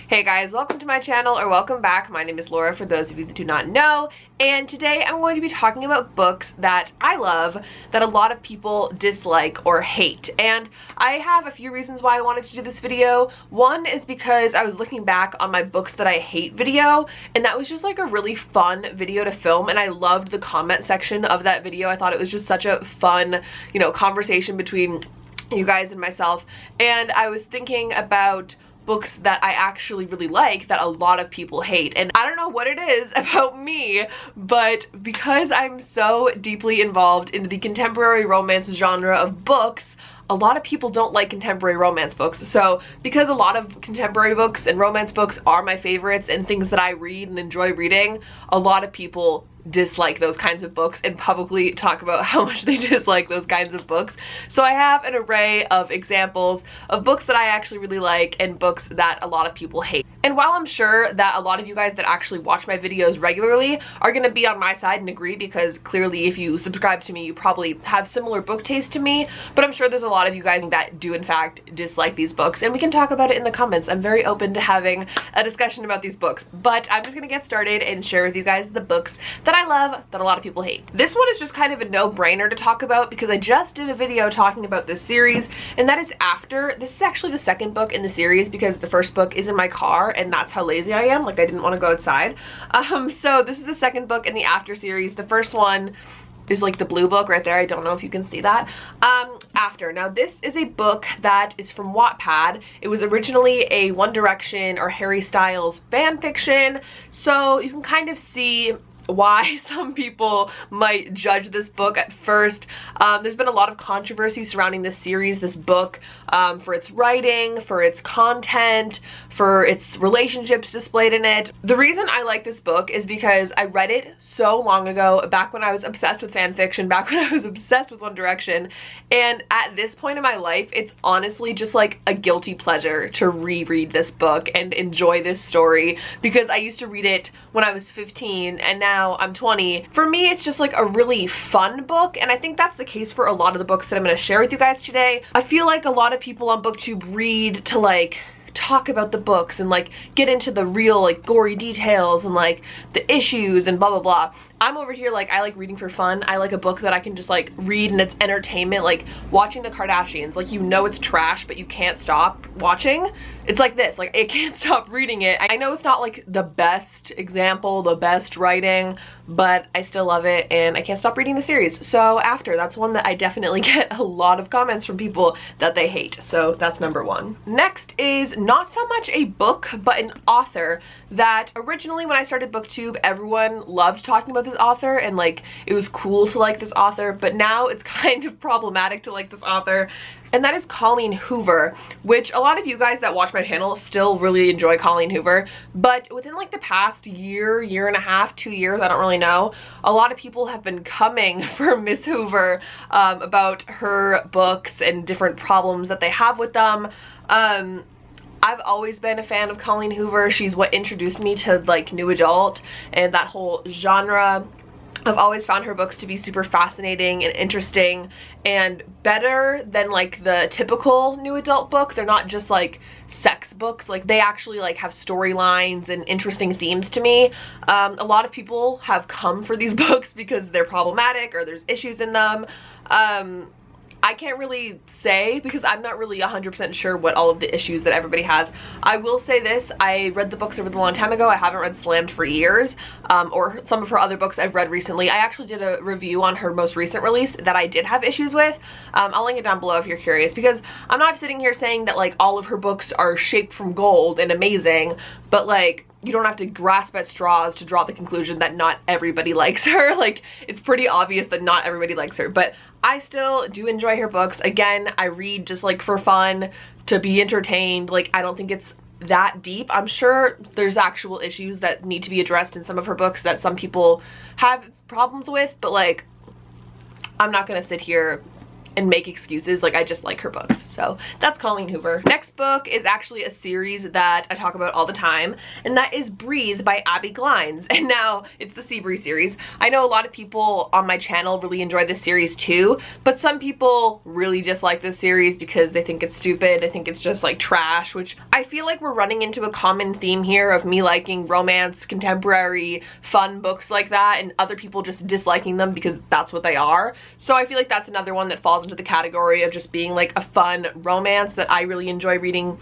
Hey guys, welcome to my channel, or welcome back. My name is Laura for those of you that do not know, and today I'm going to be talking about books that I love that a lot of people dislike or hate. And I have a few reasons why I wanted to do this video. One is because I was looking back on my books that I hate video, and that was just like a really fun video to film, and I loved the comment section of that video. I thought it was just such a fun, conversation between you guys and myself, and I was thinking about books that I actually really like that a lot of people hate. And I don't know what it is about me, but because I'm so deeply involved in the contemporary romance genre of books, a lot of people don't like contemporary romance books. So because a lot of contemporary books and romance books are my favorites and things that I read and enjoy reading, a lot of people dislike those kinds of books and publicly talk about how much they dislike those kinds of books. So I have an array of examples of books that I actually really like and books that a lot of people hate. And while I'm sure that a lot of you guys that actually watch my videos regularly are going to be on my side and agree, because clearly if you subscribe to me you probably have similar book taste to me, but I'm sure there's a lot of you guys that do in fact dislike these books, and we can talk about it in the comments. I'm very open to having a discussion about these books, but I'm just going to get started and share with you guys the books that I love that a lot of people hate. This one is just kind of a no-brainer to talk about because I just did a video talking about this series, and that is After. This is actually the second book in the series because the first book is in my car and that's how lazy I am. Like, I didn't want to go outside. So this is the second book in the After series. The first one is like the blue book right there. I don't know if you can see that. After. Now this is a book that is from Wattpad. It was originally a One Direction or Harry Styles fan fiction, so you can kind of see why some people might judge this book at first. There's been a lot of controversy surrounding this series, this book, for its writing, for its content, for its relationships displayed in it. The reason I like this book is because I read it so long ago, back when I was obsessed with fan fiction, back when I was obsessed with One Direction, and at this point in my life, it's honestly just like a guilty pleasure to reread this book and enjoy this story, because I used to read it when I was 15 and now I'm 20. For me, it's just like a really fun book, and I think that's the case for a lot of the books that I'm going to share with you guys today. I feel like a lot of people on BookTube read to like talk about the books and like get into the real like gory details and like the issues and blah blah blah. I'm over here like, I like reading for fun. I like a book that I can just like read and it's entertainment, like watching the Kardashians. Like, you know it's trash but you can't stop watching. It's like this, like I can't stop reading it. I know it's not like the best example, the best writing, but I still love it and I can't stop reading the series. So After, that's one that I definitely get a lot of comments from people that they hate. So that's number one. Next is not so much a book but an author that originally when I started BookTube everyone loved talking about this author and like it was cool to like this author, but now it's kind of problematic to like this author, and that is Colleen Hoover, which a lot of you guys that watch my channel still really enjoy Colleen Hoover, but within like the past year and a half, 2 years, I don't really know, a lot of people have been coming for Miss Hoover about her books and different problems that they have with them. I've always been a fan of Colleen Hoover. She's what introduced me to like new adult and that whole genre. I've always found her books to be super fascinating and interesting and better than like the typical new adult book. They're not just like sex books, like they actually like have storylines and interesting themes to me. A lot of people have come for these books because they're problematic or there's issues in them. I can't really say because I'm not really 100% sure what all of the issues that everybody has. I will say this, I read the books a really long time ago. I haven't read Slammed for years, or some of her other books I've read recently. I actually did a review on her most recent release that I did have issues with. I'll link it down below if you're curious, because I'm not sitting here saying that like all of her books are shaped from gold and amazing, but like you don't have to grasp at straws to draw the conclusion that not everybody likes her. Like, it's pretty obvious that not everybody likes her, but I still do enjoy her books. Again, I read just like for fun, to be entertained. Like, I don't think it's that deep. I'm sure there's actual issues that need to be addressed in some of her books that some people have problems with, but like, I'm not gonna sit here and make excuses. Like, I just like her books. So that's Colleen Hoover. Next book is actually a series that I talk about all the time, and that is Breathe by Abby Glines. And now it's the Seabury series. I know a lot of people on my channel really enjoy this series too, but some people really dislike this series because they think it's stupid. I think it's just like trash, which I feel like we're running into a common theme here of me liking romance, contemporary, fun books like that, and other people just disliking them because that's what they are. So I feel like that's another one that falls into the category of just being like a fun romance that I really enjoy reading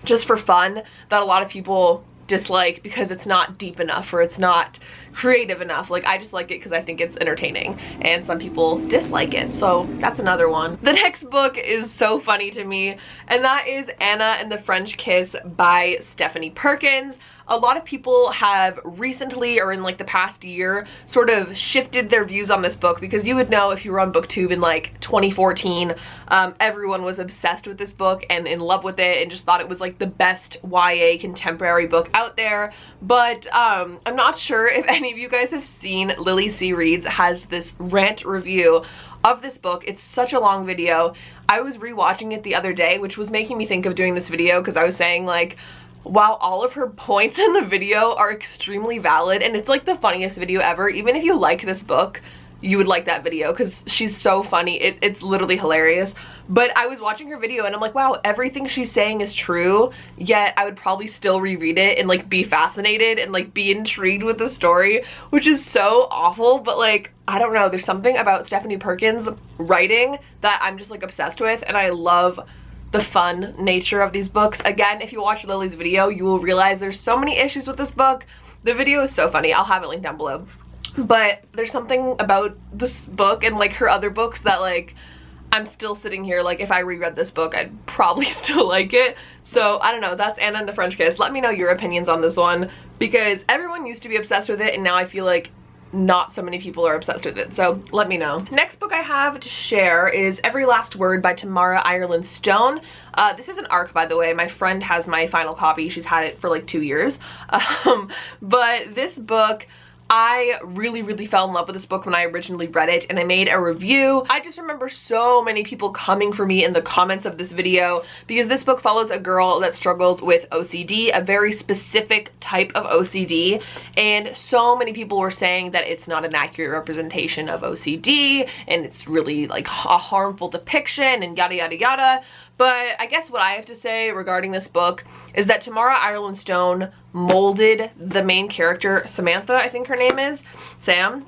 just for fun, that a lot of people dislike because it's not deep enough or it's not creative enough. Like, I just like it because I think it's entertaining, and some people dislike it, so that's another one. The next book is so funny to me, and that is Anna and the French Kiss by Stephanie Perkins. A lot of people have recently, or in like the past year, sort of shifted their views on this book, because you would know if you were on BookTube in like 2014, everyone was obsessed with this book and in love with it and just thought it was like the best YA contemporary book out there. But I'm not sure if any of you guys have seen Lily C. Reads has this rant review of this book. It's such a long video. I was rewatching it the other day, which was making me think of doing this video, because I was saying like, while all of her points in the video are extremely valid, and it's like the funniest video ever, even if you like this book, you would like that video because she's so funny. It's literally hilarious. But I was watching her video and I'm like, wow, everything she's saying is true, yet I would probably still reread it and like be fascinated and like be intrigued with the story, which is so awful. But like, I don't know, there's something about Stephanie Perkins' writing that I'm just like obsessed with, and I love the fun nature of these books. Again, if you watch Lily's video, you will realize there's so many issues with this book. The video is so funny. I'll have it linked down below. But there's something about this book and like her other books that like, I'm still sitting here like, if I reread this book, I'd probably still like it. So I don't know, that's Anna and the French Kiss. Let me know your opinions on this one, because everyone used to be obsessed with it and now I feel like not so many people are obsessed with it, so let me know. Next book I have to share is Every Last Word by Tamara Ireland Stone. This is an ARC, by the way. My friend has my final copy. She's had it for like 2 years. But this book, I really fell in love with this book when I originally read it, and I made a review. I just remember so many people coming for me in the comments of this video, because this book follows a girl that struggles with OCD, a very specific type of OCD, and so many people were saying that it's not an accurate representation of OCD and it's really like a harmful depiction and yada yada yada. But I guess what I have to say regarding this book is that Tamara Ireland Stone molded the main character, Samantha, I think her name is, Sam.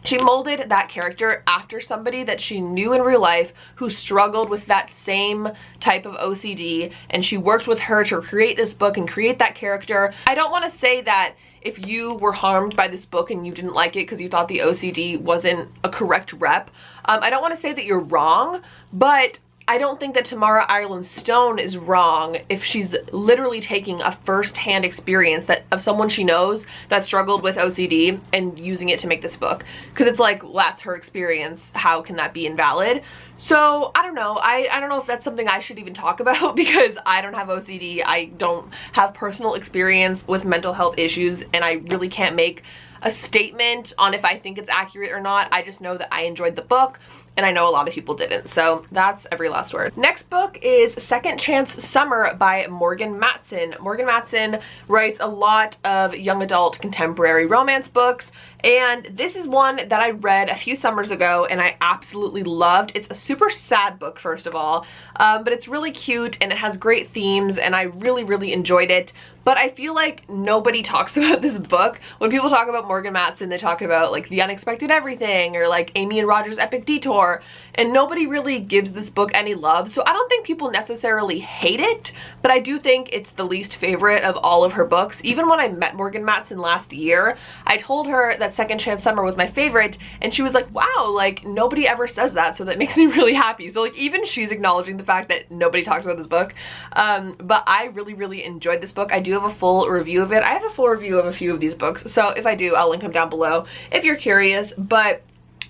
She molded that character after somebody that she knew in real life who struggled with that same type of OCD, and she worked with her to create this book and create that character. I don't want to say that if you were harmed by this book and you didn't like it because you thought the OCD wasn't a correct rep, I don't want to say that you're wrong, but I don't think that Tamara Ireland Stone is wrong if she's literally taking a first-hand experience of someone she knows that struggled with OCD and using it to make this book. Because it's like, well, that's her experience. How can that be invalid? So I don't know. I don't know if that's something I should even talk about, because I don't have OCD. I don't have personal experience with mental health issues, and I really can't make a statement on if I think it's accurate or not. I just know that I enjoyed the book, and I know a lot of people didn't. So that's Every Last Word. Next book is Second Chance Summer by Morgan Matson. Morgan Matson writes a lot of young adult contemporary romance books, and this is one that I read a few summers ago and I absolutely loved. It's a super sad book, first of all, but it's really cute and it has great themes, and I really enjoyed it. But I feel like nobody talks about this book. When people talk about Morgan Matson, they talk about like The Unexpected Everything or like Amy and Roger's Epic Detour, and nobody really gives this book any love. So I don't think people necessarily hate it, but I do think it's the least favorite of all of her books. Even when I met Morgan Matson last year, I told her that Second Chance Summer was my favorite, and she was like, wow, like nobody ever says that, so that makes me really happy. So like even she's acknowledging the fact that nobody talks about this book. But I really enjoyed this book. I do have a full review of it. I have a full review of a few of these books, so if I do, I'll link them down below if you're curious. But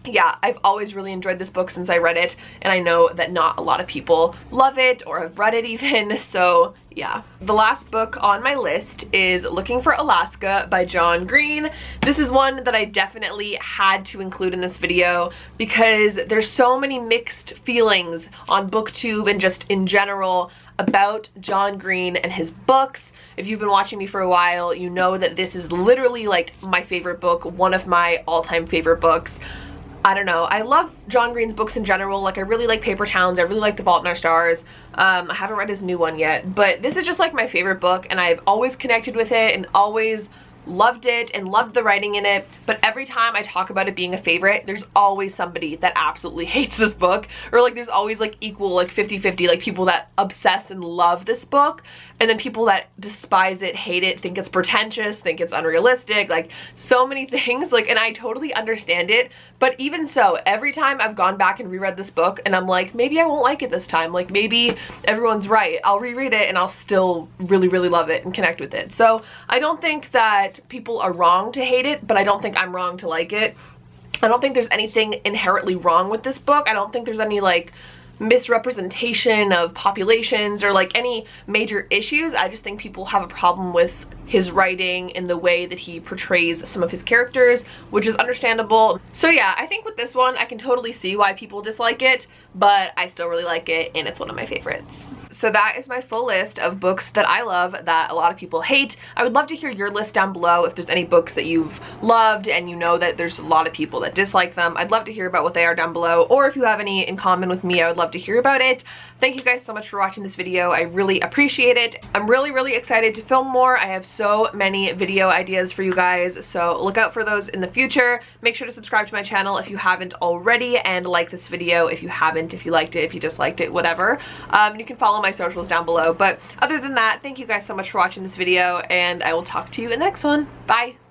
yeah, I've always really enjoyed this book since I read it, and I know that not a lot of people love it or have read it even, so yeah. The last book on my list is Looking for Alaska by John Green. This is one that I definitely had to include in this video because there's so many mixed feelings on BookTube and just in general about John Green and his books. If you've been watching me for a while, you know that this is literally like my favorite book, one of my all-time favorite books. I don't know, I love John Green's books in general. Like, I really like Paper Towns, I really like The Fault in Our Stars. I haven't read his new one yet, but this is just like my favorite book, and I've always connected with it and always loved it and loved the writing in it. But every time I talk about it being a favorite, there's always somebody that absolutely hates this book, or like there's always like equal, like 50-50, like people that obsess and love this book, and then people that despise it, hate it, think it's pretentious, think it's unrealistic, like so many things. Like, and I totally understand it, but even so, every time I've gone back and reread this book and I'm like, maybe I won't like it this time, like maybe everyone's right, I'll reread it and I'll still really love it and connect with it. So I don't think that people are wrong to hate it, but I don't think I'm wrong to like it. I don't think there's anything inherently wrong with this book. I don't think there's any like misrepresentation of populations or like any major issues. I just think people have a problem with his writing and the way that he portrays some of his characters, which is understandable. So yeah, I think with this one, I can totally see why people dislike it, but I still really like it, and it's one of my favorites. So that is my full list of books that I love that a lot of people hate. I would love to hear your list down below if there's any books that you've loved and you know that there's a lot of people that dislike them. I'd love to hear about what they are down below, or if you have any in common with me, I would love to hear about it. Thank you guys so much for watching this video. I really appreciate it. I'm really excited to film more. I have so many video ideas for you guys, so look out for those in the future. Make sure to subscribe to my channel if you haven't already, and like this video if you haven't, if you liked it, if you disliked it, whatever. You can follow my socials down below, but other than that, thank you guys so much for watching this video, and I will talk to you in the next one. Bye!